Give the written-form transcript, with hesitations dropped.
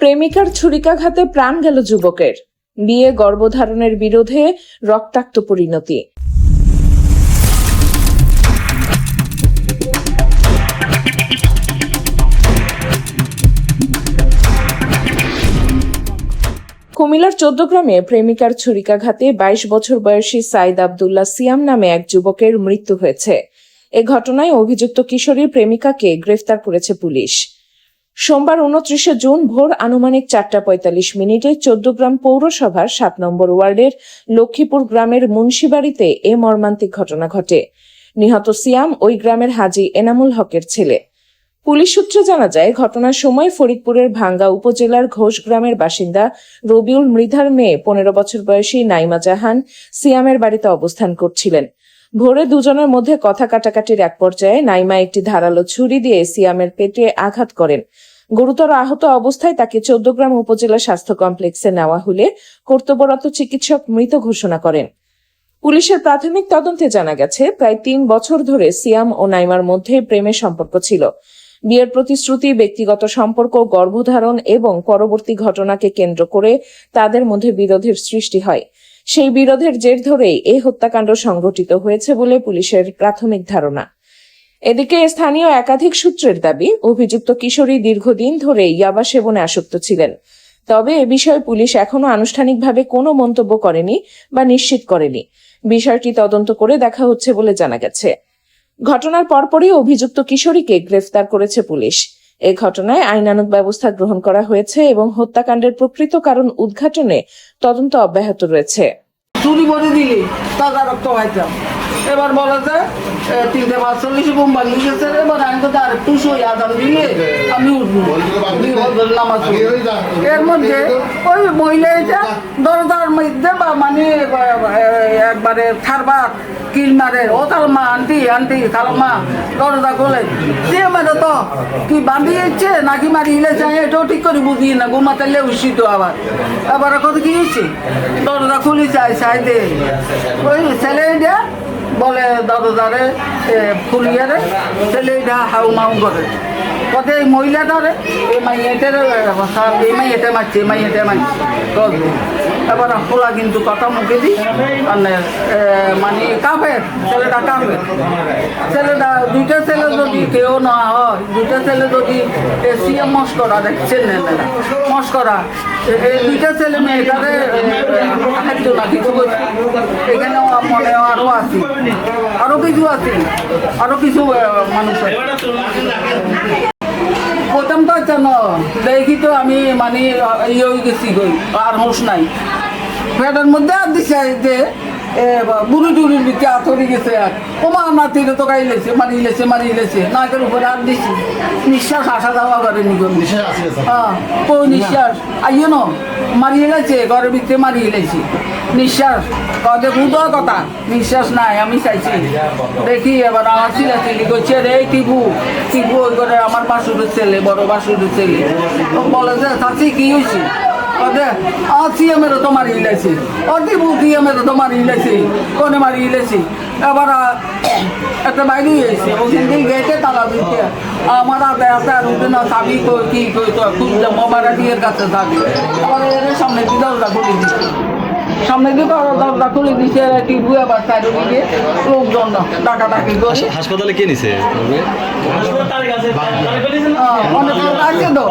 প্রেমিকার ছুরিকাঘাতে প্রাণ গেল যুবকের। বিয়ে গর্ভধারণের বিরোধে রক্তাক্ত পরিণতি। কুমিল্লার ১৪ গ্রামে প্রেমিকার ছুরিকাঘাতে ২২ বছর বয়সী সাইদ আব্দুল্লাহ সিয়াম নামে এক যুবকের মৃত্যু হয়েছে। এ ঘটনায় অভিযুক্ত কিশোরীর প্রেমিকাকে গ্রেফতার করেছে পুলিশ। সোমবার ২৯ জুন ভোর আনুমানিক ৪:৪৫ ১৪ পৌরসভার ৭ নম্বর ওয়ার্ডের লক্ষ্মীপুর গ্রামের মুন্সিবাড়িতে এ মর্মান্তিক ঘটনা ঘটে। নিহত সিয়াম ওই গ্রামের হাজী এনামুল হকের ছেলে। পুলিশ সূত্রে জানা যায়, ঘটনার সময় ফরিদপুরের ভাঙ্গা উপজেলার ঘোষ গ্রামের বাসিন্দা রবিউল মৃধার মেয়ে ১৫ বছর বয়সী নাইমা জাহান সিয়ামের বাড়িতে অবস্থান করছিলেন। ভোরে দুজনের মধ্যে কথা কাটাকাটির এক পর্যায়ে নাইমা একটি ধারালো ছুরি দিয়ে সিয়ামের পেটে আঘাত করেন। গুরুতর আহত অবস্থায় তাকে ১৪ উপজেলা স্বাস্থ্য কমপ্লেক্সে নেওয়া হলে কর্তব্যরত চিকিৎসক মৃত ঘোষণা করেন। পুলিশের প্রাথমিক তদন্তে জানা গেছে, প্রায় ৩ বছর ধরে সিয়াম ও নাইমার মধ্যে প্রেমের সম্পর্ক ছিল। বিয়ের প্রতিশ্রুতি, ব্যক্তিগত সম্পর্ক, গর্ভধারণ এবং পরবর্তী ঘটনাকে কেন্দ্র করে তাদের মধ্যে বিরোধের সৃষ্টি হয়। সেই বিরোধের জের ধরেই এই হত্যাকাণ্ড সংঘটিত হয়েছে বলে পুলিশের প্রাথমিক ধারণা। এদিকে স্থানীয় একাধিক সূত্রের দাবি, অভিযুক্ত কিশোরী দীর্ঘদিন ধরে ইয়াবা সেবনে আসক্ত ছিলেন। তবে এ বিষয়ে পুলিশ এখনো আনুষ্ঠানিকভাবে কোনো মন্তব্য করেনি বা নিশ্চিত করেনি। বিষয়টি তদন্ত করে দেখা হচ্ছে বলে জানা গেছে। ঘটনার পরপরই অভিযুক্ত কিশোরীকে গ্রেফতার করেছে পুলিশ। এ ঘটনায় আইনানুগ ব্যবস্থা গ্রহণ করা হয়েছে এবং হত্যাকাণ্ডের প্রকৃত কারণ উদ্ঘাটনে তদন্ত অব্যাহত রয়েছে। চুরি করে দিলে তাজা রক্ত পাইতাম। এবার বলা যায় ৩:৪৫ বোম্বাই লিখেছে। এবার আমি তো আর একটু সই আদান দিলে আমি উঠবো নামাজ। এর মধ্যে ওই মহিলা এটা দরজার মধ্যে বা মানে একবারে থারবার কিল মারে। ও তার মা আন্টি আন্টি তার মা দরজা খোলে দিয়ে মেরে তো কি বাঁধিয়েছে নাকি মারিলে চাই এটাও ঠিক করে বুঝিয়ে না। ঘুমাতে উচিত আবার এবার কত কি হয়েছে দরজা খুলি চাই সাইডে ওই ছেলেটা বলে দরজারে খুলিয়ারে ছেলেটা হাউ মাউ করে কত এই মহিলাটারে এই মাইয়েটে মারছে এবার খোলা কিন্তু কথা মুখে দিই মানে কাপের ছেলেটা কাপের ছেলেটা দুইটা ছেলে যদি কেউ না হয়, দুইটা ছেলে যদি সিএম মস্করা দেখছেন মস্করা এই দুইটা ছেলে মেয়েটারে সাহায্য না কিছু এখানে মনে আরো আছে আরো কিছু আছে আরো কিছু মানুষ আছে। প্রথম তো জানো দেখি তো আমি মানে ইয়ে হয়ে গেছি আর হোস নাই পেটের মধ্যে আর দিছে যে বুড়ি টুড়ির ভিতরে আথরি গেছে আর ওমা নাতিরে তো গাইলেছে মারিলেছে নাকের উপরে আর দিছি নিঃশ্বাস আসা যাওয়া করে নিগম হ্যাঁ কই নিঃশ্বাস আইও ন মারিয়ে গেছে ঘরের ভিতরে মারিয়ে গেছি নিঃশ্বাস কদে বুধ কথা নিঃশ্বাস নাই। আমি চাইছি দেখি এবার আমার চিলাচিলি করছে রে টিপু ওই করে আমার বাসুরের ছেলে বড় বাসুরের ছেলে বলে যে চাচি কি হয়েছে সিএমেরও তো মারিয়ে গেছে টিপু সিএমেরও তো মারিয়ে গেছে কোনে মারিয়ে গেছি। এবার একটা বাইরে হয়েছে ওখান থেকে গেছে তালা দিতে আমার হাতে আর উঠে না চাবি কি খুঁজলে মোবাইল দিয়ে কাছে থাকে। আবার এর সামনে দিয়ে দরজা খুলে দিচ্ছে সামনে দিয়ে দরজা খুলে দিচ্ছে টিপু আবার চারু দিকে লোকজন ডাকাডাকি করে হাসপাতালে কে নিছে অনেক লোক আছে তো।